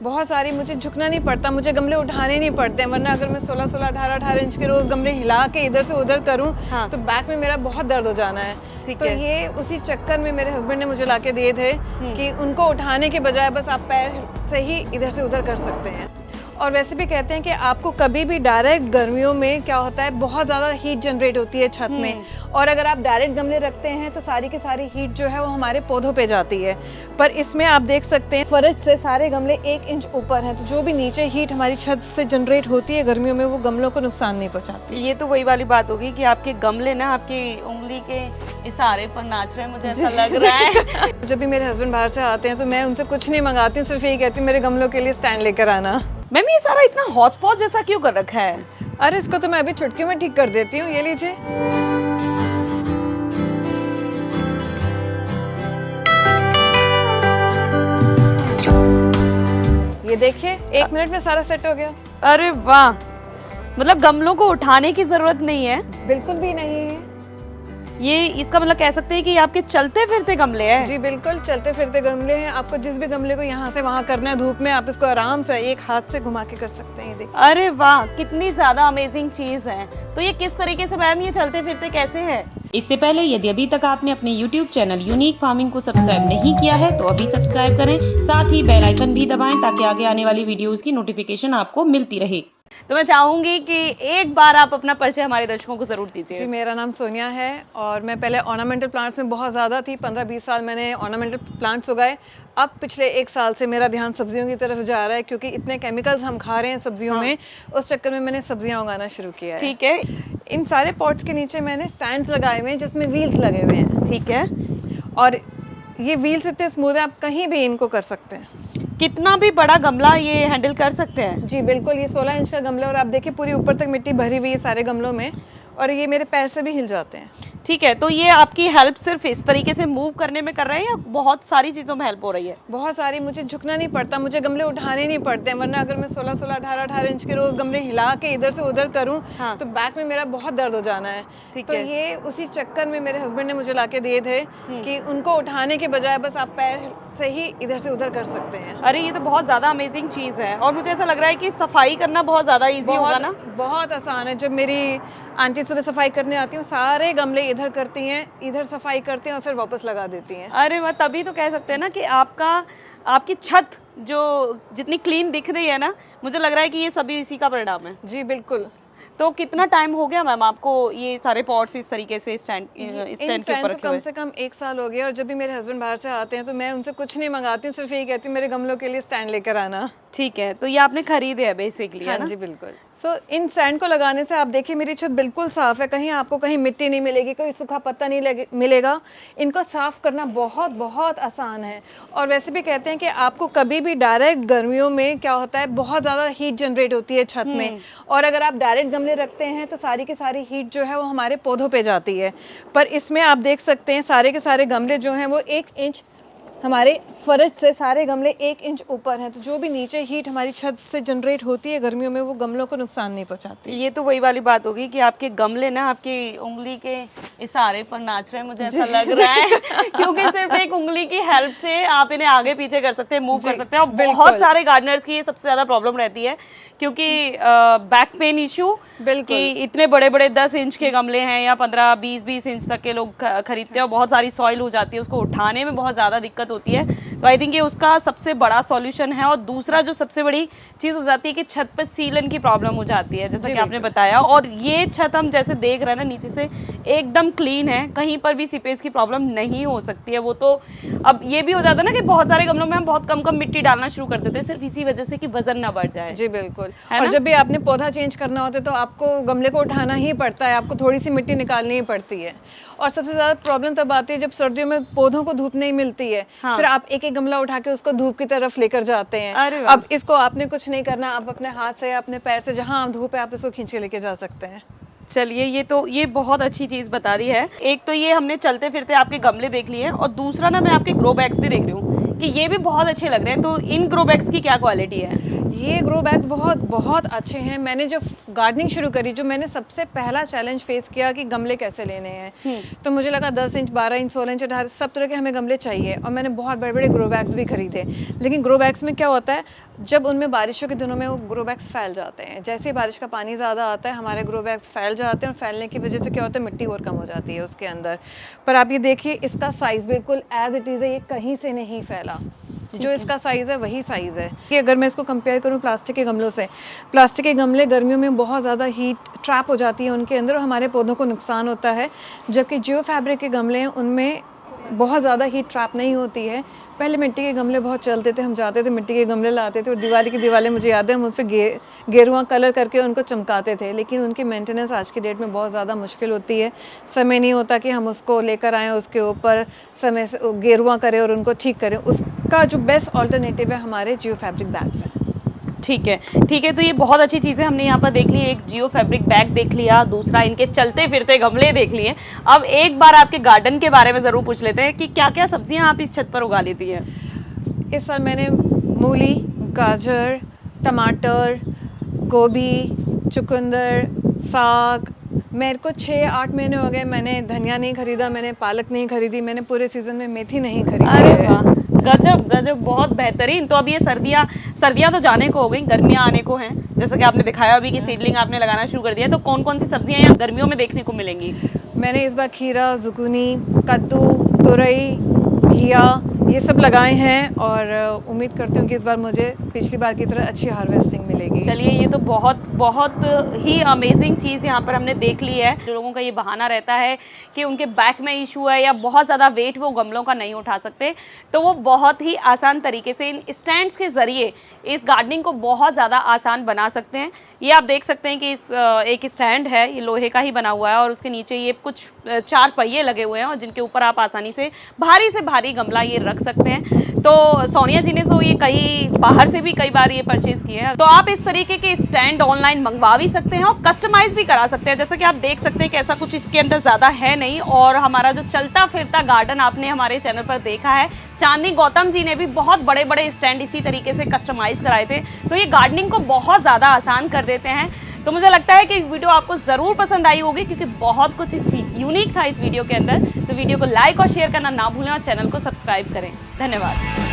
बहुत सारी, मुझे झुकना नहीं पड़ता, मुझे गमले उठाने नहीं पड़ते हैं, वरना अगर मैं 16-16, 18-18 इंच के रोज गमले हिला के इधर से उधर करूं हाँ। तो बैक में मेरा बहुत दर्द हो जाना है। ठीक तो है। ये उसी चक्कर में मेरे हस्बैंड ने मुझे लाके दिए थे कि उनको उठाने के बजाय बस आप पैर से ही इधर से उधर कर सकते हैं। और वैसे भी कहते हैं कि आपको कभी भी डायरेक्ट गर्मियों में क्या होता है, बहुत ज़्यादा हीट जनरेट होती है छत में, और अगर आप डायरेक्ट गमले रखते हैं तो सारी की सारी हीट जो है वो हमारे पौधों पे जाती है। पर इसमें आप देख सकते हैं फर्श से सारे गमले 1 इंच ऊपर हैं, तो जो भी नीचे हीट हमारी छत से जनरेट होती है गर्मियों में वो गमलों को नुकसान नहीं पहुंचाती। ये तो वही वाली बात होगी कि आपके गमले ना आपकी उंगली के इशारे पर नाच रहे हैं, मुझे ऐसा लग रहा है। जब भी मेरे हस्बैंड बाहर से आते हैं तो मैं उनसे कुछ नहीं मंगाती हूँ, सिर्फ यही कहती हूँ मेरे गमलों के लिए स्टैंड लेकर आना। मैम ये सारा इतना हौच पौच जैसा क्यों कर रखा है? अरे इसको तो मैं अभी चुटकी में ठीक कर देती हूँ, ये लीजिए। ये देखिए 1 मिनट में सारा सेट हो गया। अरे वाह, मतलब गमलों को उठाने की जरूरत नहीं है। बिल्कुल भी नहीं है। ये इसका मतलब कह सकते हैं कि ये आपके चलते फिरते गमले हैं। जी बिल्कुल, चलते फिरते गमले हैं। आपको जिस भी गमले को यहाँ से वहाँ करना है धूप में, आप इसको आराम से एक हाथ से घुमा के कर सकते हैं। ये देखिए। अरे वाह, कितनी ज्यादा अमेजिंग चीज है। तो ये किस तरीके से मैम ये चलते फिरते कैसे है? इससे पहले यदि अभी तक आपने अपने YouTube चैनल यूनिक फार्मिंग को सब्सक्राइब नहीं किया है तो अभी सब्सक्राइब करें, साथ ही बेल आइकन भी दबाएं ताकि आगे आने वाली वीडियोस की नोटिफिकेशन आपको मिलती रहे। तो मैं चाहूंगी कि एक बार आप अपना परिचय हमारे दर्शकों को जरूर दीजिए। जी, मेरा नाम सोनिया है और मैं पहले ऑर्नामेंटल प्लांट्स में बहुत ज़्यादा थी। 15-20 साल मैंने ऑर्नामेंटल प्लांट्स उगाए। अब पिछले 1 साल से मेरा ध्यान सब्जियों की तरफ जा रहा है, क्योंकि इतने केमिकल्स हम खा रहे हैं सब्जियों में, उस चक्कर में मैंने सब्जियां उगाना शुरू किया है। ठीक है। इन सारे पॉट्स के नीचे मैंने स्टैंड्स लगाए हुए हैं जिसमें व्हील्स लगे हुए हैं। ठीक है। और ये व्हील्स इतने स्मूथ है, आप कहीं भी इनको कर सकते हैं। कितना भी बड़ा गमला ये हैंडल कर सकते हैं? जी बिल्कुल, ये 16 इंच का गमला और आप देखिए पूरी ऊपर तक मिट्टी भरी हुई है सारे गमलों में, और ये मेरे पैर से भी हिल जाते हैं। ठीक है। तो ये आपकी हेल्प सिर्फ इस तरीके से मूव करने में कर रहे हैं या बहुत सारी चीजों में हेल्प हो रही है? बहुत सारी, मुझे झुकना नहीं पड़ता, मुझे गमले उठाने नहीं पड़ते हैं, वरना अगर मैं 16-16, 18-18 इंच के रोज गमले हिला के इधर से उधर करूं हाँ। तो बैक में मेरा बहुत दर्द हो जाना है। ठीक तो है। ये उसी चक्कर में मेरे हस्बैंड ने मुझे लाके दिए थे कि उनको उठाने के बजाय बस आप पैर से ही इधर से उधर कर सकते हैं। अरे ये तो बहुत ज्यादा अमेजिंग चीज है, और मुझे ऐसा लग रहा है कि सफाई करना बहुत ज्यादा इजी होगा ना? बहुत आसान है। जब मेरी आंटी सुबह सफाई करने आती हूँ, सारे गमले इधर करती हैं, इधर सफाई करती हैं और फिर वापस लगा देती हैं। अरे वाह, तभी तो कह सकते हैं ना कि आपकी छत जो जितनी क्लीन दिख रही है ना, मुझे लग रहा है कि ये सभी इसी का परिणाम है। जी बिल्कुल। तो कितना टाइम हो गया मैम आपको ये सारे पॉट्स इस तरीके से स्टैंड के ऊपर रखे कम हुए? से कम 1 साल हो गया, और जब भी मेरे हस्बैंड बाहर से आते हैं तो मैं उनसे कुछ नहीं मंगाती हूँ, सिर्फ यही कहती हूँ मेरे गमलों के लिए स्टैंड लेकर आना। ठीक है। तो ये आपने खरीदे है बेसिकली, हाँ है ना? जी बिल्कुल। सो इन स्टैंड को लगाने से आप देखिए मेरी छत बिल्कुल साफ है, कहीं आपको कहीं मिट्टी नहीं मिलेगी, कोई सूखा पत्ता नहीं मिलेगा। इनको साफ करना बहुत बहुत आसान है। और वैसे भी कहते हैं कि आपको कभी भी डायरेक्ट गर्मियों में क्या होता है, बहुत ज़्यादा हीट जनरेट होती है छत में, और अगर आप डायरेक्ट गमले रखते हैं तो सारी की सारी हीट जो है वो हमारे पौधों पे जाती है। पर इसमें आप देख सकते हैं सारे के सारे गमले जो हैं वो 1 इंच, हमारे फर्श से सारे गमले 1 इंच ऊपर हैं, तो जो भी नीचे हीट हमारी छत से जनरेट होती है गर्मियों में वो गमलों को नुकसान नहीं पहुंचाती। ये तो वही वाली बात होगी कि आपके गमले ना आपकी उंगली के इशारे पर नाच रहे हैं, मुझे ऐसा लग रहा है। क्योंकि सिर्फ एक उंगली की हेल्प से आप इन्हें आगे पीछे कर सकते हैं, मूव कर सकते हैं। और बहुत सारे गार्डनर्स की ये सबसे ज्यादा प्रॉब्लम रहती है, क्योंकि बैक पेन इशू, कि इतने बड़े बड़े 10 इंच के गमले हैं या 15-20 इंच तक के लोग खरीदते हैं और बहुत सारी सॉइल हो जाती है, उसको उठाने में बहुत ज़्यादा दिक्कत होती है। तो आई थिंक ये उसका सबसे बड़ा सॉल्यूशन है। और दूसरा जो सबसे बड़ी चीज़ हो जाती है कि छत पर सीलन की प्रॉब्लम हो जाती है, जैसा कि आपने बताया। और ये छत हम जैसे देख रहे हैं ना, नीचे से एकदम क्लीन है, कहीं पर भी सीपेज की प्रॉब्लम नहीं हो सकती है। वो तो अब ये भी हो जाता है ना कि बहुत सारे गमलों में हम बहुत कम कम मिट्टी डालना शुरू कर देते हैं, सिर्फ इसी वजह से कि वजन ना बढ़ जाए। जी बिल्कुल। और जब भी आपने पौधा चेंज करना होता है तो आपको गमले को उठाना ही पड़ता है, आपको थोड़ी सी मिट्टी निकालनी ही पड़ती है। और सबसे ज्यादा प्रॉब्लम तब आती है जब सर्दियों में पौधों को धूप नहीं मिलती है। हाँ। फिर आप एक एक गमला उठा के उसको धूप की तरफ लेकर जाते हैं। अब इसको आपने कुछ नहीं करना, आप अपने हाथ से या अपने पैर से जहां धूप है आप इसको खींच के लेके जा सकते हैं। चलिए, ये बहुत अच्छी चीज़ बता दी है। एक तो ये हमने चलते फिरते आपके गमले देख लिए हैं, और दूसरा ना मैं आपके ग्रो बैग्स भी देख रही हूँ कि ये भी बहुत अच्छे लग रहे हैं। तो इन ग्रो बैग्स की क्या क्वालिटी है? ये ग्रो बैग्स बहुत बहुत अच्छे हैं। मैंने जब गार्डनिंग शुरू करी, जो मैंने सबसे पहला चैलेंज फेस किया कि गमले कैसे लेने हैं, तो मुझे लगा 10 इंच 12 इंच 16 इंच 18 सब तरह के हमें गमले चाहिए, और मैंने बहुत बड़े बड़े ग्रो बैग्स भी खरीदे। लेकिन ग्रो बैग्स में क्या होता है, जब उनमें बारिशों के दिनों में वो ग्रो बैग्स फैल जाते हैं, जैसे ही बारिश का पानी ज़्यादा आता है हमारे ग्रो बैग्स फैल जाते हैं, और फैलने की वजह से क्या होता है, मिट्टी और कम हो जाती है उसके अंदर। पर आप ये देखिए, इसका साइज़ बिल्कुल एज इट इज़ है, ये कहीं से नहीं फैला, जो इसका साइज़ है वही साइज़ है। कि अगर मैं इसको कंपेयर करूँ प्लास्टिक के गमलों से, प्लास्टिक के गमले गर्मियों में बहुत ज़्यादा हीट ट्रैप हो जाती है उनके अंदर, और हमारे पौधों को नुकसान होता है। जबकि जियो फैब्रिक के गमले हैं, उनमें बहुत ज़्यादा हीट ट्रैप नहीं होती है। पहले मिट्टी के गमले बहुत चलते थे, हम जाते थे मिट्टी के गमले लाते थे, और दिवाली की दीवारें मुझे याद है हम उस पर गेरुआ कलर करके उनको चमकाते थे। लेकिन उनकी मेंटेनेंस आज की डेट में बहुत ज़्यादा मुश्किल होती है, समय नहीं होता कि हम उसको लेकर आएँ, उसके ऊपर समय से गेरुआ करें और उनको ठीक करें। उसका जो बेस्ट ऑल्टरनेटिव है हमारे जियो फैब्रिक बैग्स हैं। ठीक है, ठीक है। तो ये बहुत अच्छी चीज़ें हमने यहाँ पर देख ली। एक जियो फैब्रिक बैग देख लिया, दूसरा इनके चलते फिरते गमले देख लिए। अब एक बार आपके गार्डन के बारे में ज़रूर पूछ लेते हैं कि क्या क्या सब्जियाँ आप इस छत पर उगा लेती हैं। इस साल मैंने मूली, गाजर, टमाटर, गोभी, चुकंदर, साग, मेरे को 6-8 महीने हो गए मैंने धनिया नहीं खरीदा, मैंने पालक नहीं खरीदी, मैंने पूरे सीज़न में मेथी नहीं खरीदी अरे है। वाह, गजब गजब, बहुत बेहतरीन। तो अब ये सर्दियाँ तो जाने को हो गई, गर्मियाँ आने को हैं। जैसा कि आपने दिखाया अभी कि सीडलिंग आपने लगाना शुरू कर दिया है, तो कौन कौन सी सब्जियाँ यहाँ गर्मियों में देखने को मिलेंगी? मैंने इस बार खीरा, जुकूनी, कद्दू, तुरई, घिया ये सब लगाए हैं, और उम्मीद करती हूँ कि इस बार मुझे पिछली बार की तरह अच्छी हार्वेस्टिंग मिलेगी। चलिए, ये तो बहुत बहुत ही अमेजिंग चीज़ यहाँ पर हमने देख ली है। जो लोगों का ये बहाना रहता है कि उनके बैक में इशू है या बहुत ज़्यादा वेट वो गमलों का नहीं उठा सकते, तो वो बहुत ही आसान तरीके से इन स्टैंड्स के ज़रिए इस गार्डनिंग को बहुत ज़्यादा आसान बना सकते हैं। ये आप देख सकते हैं कि इस एक स्टैंड है, ये लोहे का ही बना हुआ है, और उसके नीचे ये कुछ 4 पहिए लगे हुए हैं, और जिनके ऊपर आप आसानी से भारी गमला ये रख सकते हैं। तो सोनिया जी ने तो ये बाहर से भी कई बार ये परचेज किए हैं। तो आप इस तरीके के स्टैंड ऑनलाइन मंगवा भी सकते हैं और कस्टमाइज भी करा सकते हैं। जैसा कि आप देख सकते हैं कि ऐसा कुछ इसके अंदर ज़्यादा है नहीं, और हमारा जो चलता फिरता गार्डन आपने हमारे चैनल पर देखा है, चांदनी गौतम जी ने भी बहुत बड़े बड़े स्टैंड इसी तरीके से कस्टमाइज कराए थे। तो ये गार्डनिंग को बहुत ज़्यादा आसान कर देते हैं। तो मुझे लगता है कि वीडियो आपको ज़रूर पसंद आई होगी, क्योंकि बहुत कुछ यूनिक था इस वीडियो के अंदर। तो वीडियो को लाइक और शेयर करना ना भूलें, और चैनल को सब्सक्राइब करें। धन्यवाद।